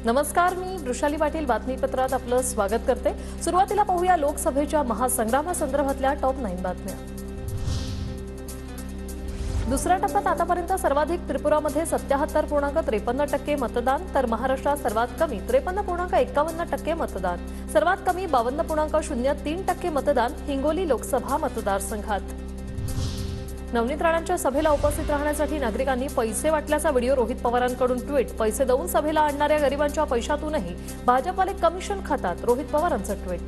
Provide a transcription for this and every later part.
नमस्कार, मी वृषाली पाटील बातमीपत्रात आपलं स्वागत करते। सुरुवातीला पाहूया लोकसभेच्या महासंग्रामासंदर्भातल्या टॉप 9 बातम्या। दुसऱ्या टप्प्यात आतापर्यंत सर्वाधिक त्रिपुरामध्ये 77.53% मतदान, तर महाराष्ट्रात सर्वात कमी 53.51% मतदान, सर्वात कमी 52.03% मतदान हिंगोली लोकसभा मतदारसंघात। नवनीत राणांच्या सभेला उपस्थित राहण्यासाठी नागरिकांनी पैसे वाटल्याचा व्हिडिओ रोहित पवारांकडून ट्विट। पैसे देऊन सभेला आणणाऱ्या गरिबांच्या पैशातूनही भाजपवाले कमिशन खातात, रोहित पवारांचं ट्विट।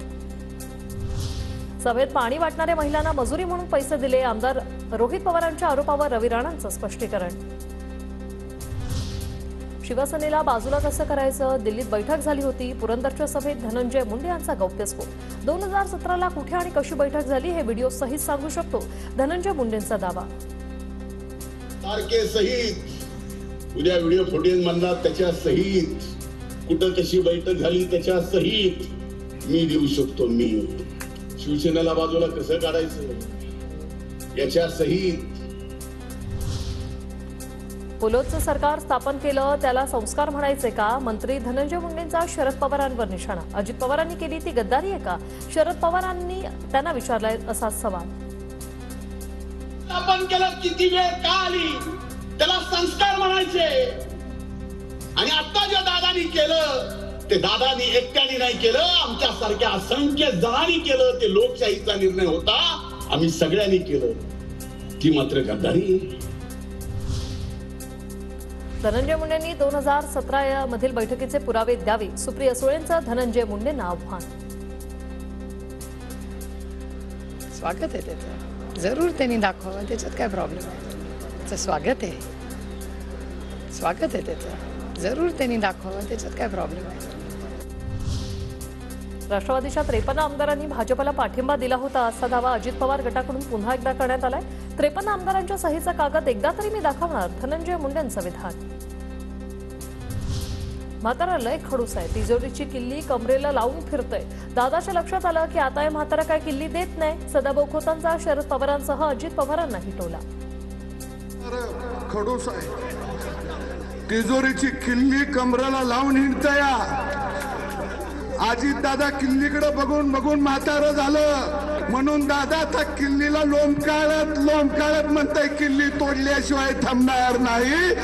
सभेत पाणी वाटणाऱ्या महिलांना मजुरी म्हणून पैसे दिले, आमदार रोहित पवारांच्या आरोपावर रवी राणांचं स्पष्टीकरण। शिवसेनेला बाजूला कसं करायचं, दिल्लीत बैठक झाली होती, पुरंदरच्या सभेत धनंजय मुंडे यांचा गौप्यस्फोट। 2017ला कुठे आणि कशी बैठक झाली हे व्हिडिओ सहित सांगू शकतो, धनंजय मुंडेंचा दावा। तारखे सहित उद्या व्हिडिओ फुटेज म्हणतात त्याच्या सहित कुठं कशी बैठक झाली त्याच्या सहित मी देऊ शकतो। मी शिवसेनेला बाजूला कसं काढायचं याच्या सहित। पुलोचं सरकार स्थापन केलं त्याला संस्कार म्हणायचे का, मंत्री धनंजय मुंडेंचा शरद पवारांवर निशाणा। अजित पवारांनी केली ती गद्दारी आहे का, शरद पवारांनी त्यांना विचारलाय असा सवाल। स्थापन केलं किती वेळ का आली त्याला संस्कार म्हणायचे, आणि आता जे दादानी केलं ते दादानी एकट्याने नाही केलं, आमच्या सारख्या असंख्य जणांनी केलं। ते लोकशाहीचा निर्णय होता, आम्ही सगळ्यांनी केलं, ती मात्र गद्दारी। धनंजय मुंडेंनी 2017 मधील बैठकीचे पुरावे द्यावे, सुप्रिया सुळेंचं धनंजय मुंडेंना आव्हान। स्वागत आहे त्याचं, जरूर त्यांनी दाखवावं, त्याच्यात काय प्रॉब्लेम आहे। त्याचं स्वागत आहे, स्वागत आहे त्याचं, जरूर त्यांनी दाखवावं, त्याच्यात काय प्रॉब्लेम आहे। राष्ट्रवादीच्या 53 आमदारांनी भाजपला पाठिंबा दिला होता असा दावा अजित पवार गटाकडून पुन्हा एकदा करण्यात आलाय। 53 आमदारांच्या सहीचा कागद एकदा तरी मी दाखवणार, धनंजय मुंडेंचं विधान। म्हातारा लय खडूस आहे, तिजोरीची किल्ली कमरेला लावून फिरतय। दादाच्या लक्षात आलं की आता म्हातारा काय किल्ली देत नाही, सदाभाऊ खोतांचा शरद पवारांसह अजित पवारांनाही टोला। खडूस आहे, तिजोरीची किल्ली कमरेला लावून हिंडतया। अजित दादा किल्लीकडे बघून बघून म्हातारं झालं, म्हणून दादा आता किल्लीला लोंबकाळत म्हणताय, किल्ली तोडल्याशिवाय थांबणार नाही।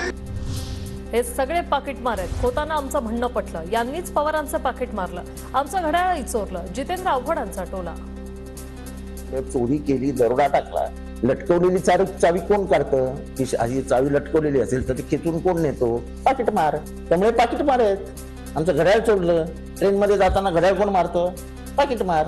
हे सगळे पाकिट मारत, खोताना आमचं म्हणणं पटलं, यांनीच पवारांचं पाकिट मारलं, आमचं घड्याळ इचोरलं, जितेंद्र आव्हाडांचा टोला। चोरी केली, दरोडा टाकला, लटकवलेली चावी कोण काढतं, ती अशी चावी लटकवलेली असेल तर ती खेचून कोण नेतो, पाकिट मार। त्यामुळे पाकिट मारत, आमचं घड्याळ चोरलं, ट्रेन मध्ये जाताना घड्याळ कोण मारतं, पाकिट मार।